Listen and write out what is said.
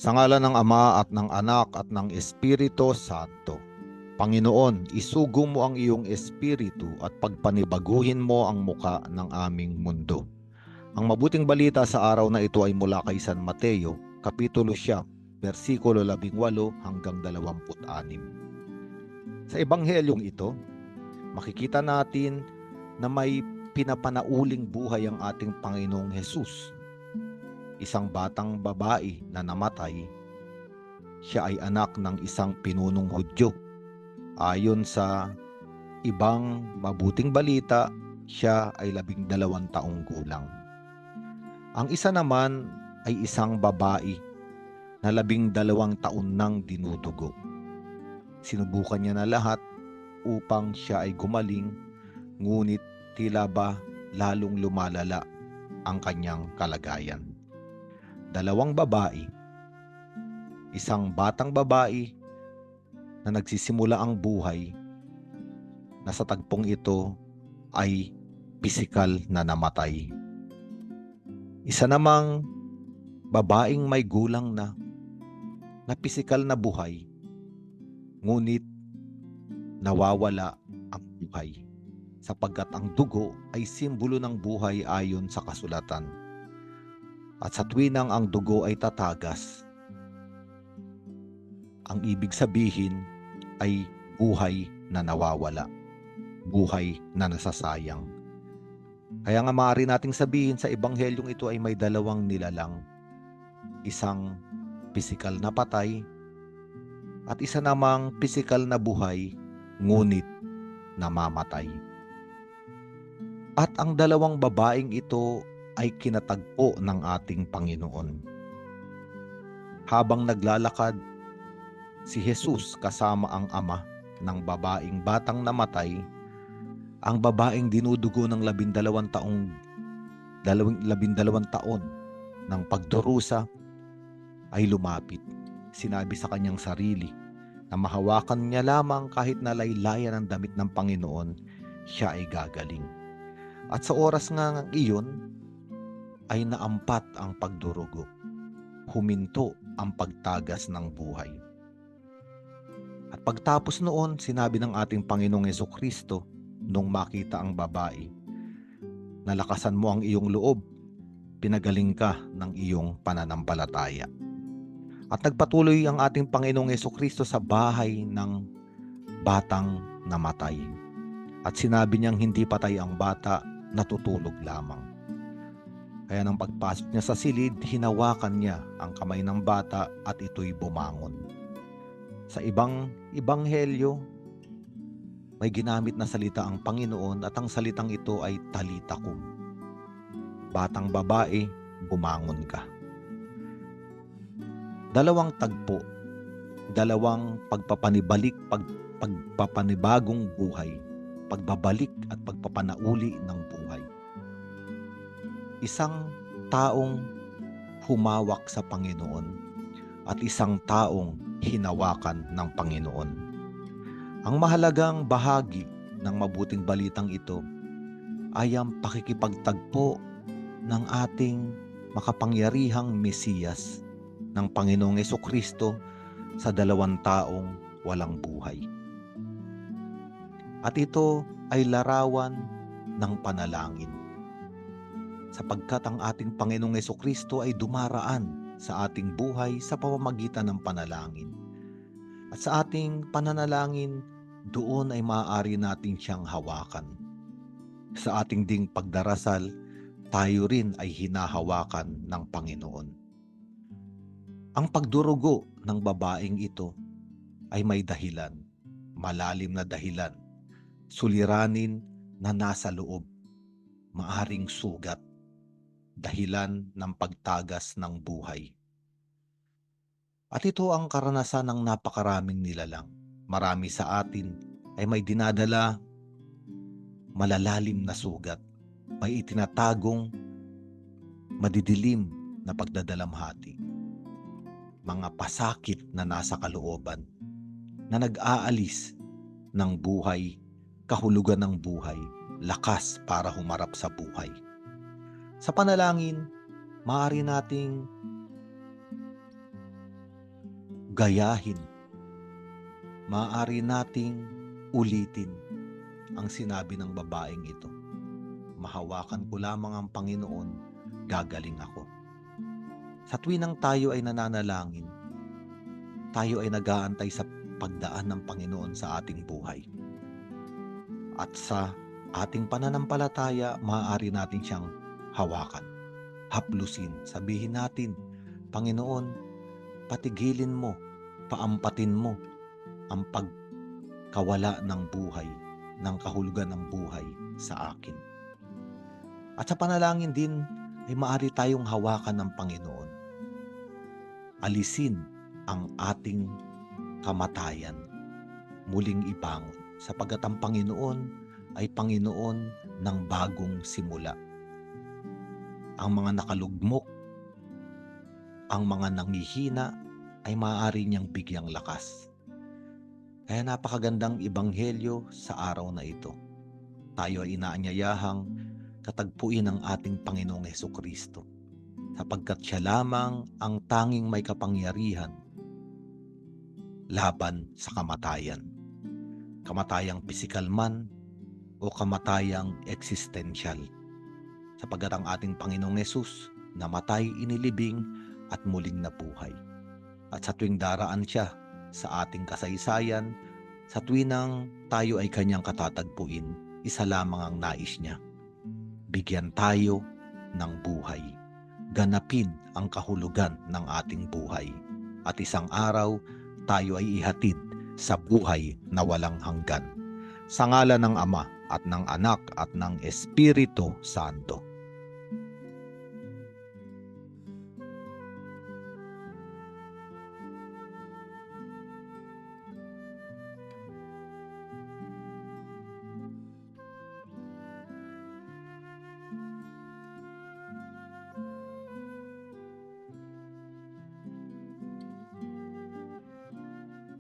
Sa ngalan ng Ama at ng Anak at ng Espiritu Santo. Panginoon, isugo mo ang iyong espiritu at pagpanibaguhin mo ang muka ng aming mundo. Ang mabuting balita sa araw na ito ay mula kay San Mateo, Kapitulo 9, versikulo 18 hanggang 26. Sa ebanghelyong ito, makikita natin na may pinapanauling buhay ang ating Panginoong Hesus. Isang batang babae na namatay. Siya ay anak ng isang pinunong Hudyo. Ayon sa ibang mabuting balita, siya ay 12 taong gulang. Ang isa naman ay isang babae na 12 taon nang dinudugo. Sinubukan niya na lahat upang siya ay gumaling, ngunit tila ba lalong lumalala ang kanyang kalagayan. 2 babae, isang batang babae na nagsisimula ang buhay na sa tagpong ito ay pisikal na namatay. Isa namang babaeng may gulang na pisikal na buhay, ngunit nawawala ang buhay sapagkat ang dugo ay simbolo ng buhay ayon sa kasulatan. At sa tuwinang ang dugo ay tatagas, ang ibig sabihin ay buhay na nawawala, buhay na nasasayang. Kaya nga maaari nating sabihin sa ebanghelyong ito ay may 2 nilalang. Isang pisikal na patay at isa namang pisikal na buhay ngunit namamatay. At ang 2 babaeng ito ay kinatagpo ng ating Panginoon. Habang naglalakad si Jesus kasama ang ama ng babaeng batang namatay, ang babaeng dinudugo ng 12 taon ng pagdurusa ay lumapit. Sinabi sa kanyang sarili na mahawakan niya lamang kahit na laylayan ang damit ng Panginoon, siya ay gagaling. At sa oras nga iyon ay naampat ang pagdurugo. Huminto ang pagtagas ng buhay. At pagtapos noon, sinabi ng ating Panginoong Jesucristo nung makita ang babae, nalakasan mo ang iyong loob, pinagaling ka ng iyong pananampalataya. At nagpatuloy ang ating Panginoong Jesucristo sa bahay ng batang namatay. At sinabi niyang hindi patay ang bata, natutulog lamang. Kaya nang pagpasok niya sa silid, hinawakan niya ang kamay ng bata at ito'y bumangon. Sa ibang ebanghelyo, may ginamit na salita ang Panginoon at ang salitang ito ay talita kum. Batang babae, bumangon ka. 2 tagpo, 2 pagpapanibagong buhay, pagbabalik at pagpapanauli ng buhay. Isang taong humawak sa Panginoon at isang taong hinawakan ng Panginoon. Ang mahalagang bahagi ng mabuting balitang ito ay ang pakikipagtagpo ng ating makapangyarihang Mesiyas ng Panginoong Jesucristo sa 2 taong walang buhay. At ito ay larawan ng panalangin, sapagkat ang ating Panginoong Jesucristo ay dumaraan sa ating buhay sa pamamagitan ng panalangin. At sa ating pananalangin, doon ay maaari natin siyang hawakan. Sa ating ding pagdarasal, tayo rin ay hinahawakan ng Panginoon. Ang pagdurugo ng babaeng ito ay may dahilan, malalim na dahilan, suliranin na nasa loob, maaring sugat, dahilan ng pagtagas ng buhay. At ito ang karanasan ng napakaraming nilalang. Marami sa atin ay may dinadala malalalim na sugat, may itinatagong madidilim na pagdadalamhati, mga pasakit na nasa kalooban na nag-aalis ng buhay, kahulugan ng buhay, lakas para humarap sa buhay. Sa panalangin, maaari nating gayahin. Maaari nating ulitin ang sinabi ng babaeng ito. Mahawakan ko lamang ang Panginoon, gagaling ako. Sa tuwinang tayo ay nananalangin, tayo ay nag-aantay sa pagdaan ng Panginoon sa ating buhay. At sa ating pananampalataya, maaari natin siyang hawakan, haplusin, sabihin natin, Panginoon, patigilin mo, paampatin mo ang pagkawala ng buhay, ng kahulugan ng buhay sa akin. At sa panalangin din ay maaari tayong hawakan ng Panginoon. Alisin ang ating kamatayan, muling ibangon, sapagkat ang Panginoon ay Panginoon ng bagong simula. Ang mga nakalugmok, ang mga nanghihina ay maaari niyang bigyang lakas. Kaya napakagandang ebanghelyo sa araw na ito. Tayo ay inaanyayahang katagpuin ang ating Panginoong Hesukristo, sapagkat siya lamang ang tanging may kapangyarihan laban sa kamatayan. Kamatayang pisikal man o kamatayang eksistensyal. Sapagkat ang ating Panginoong Hesus namatay, inilibing at muling nabuhay. At sa tuwing daraan siya sa ating kasaysayan, sa tuwinang tayo ay kanyang katatagpuin, isa lamang ang nais niya. Bigyan tayo ng buhay. Ganapin ang kahulugan ng ating buhay. At isang araw, tayo ay ihatid sa buhay na walang hanggan. Sa ngalan ng Ama at ng Anak at ng Espiritu Santo.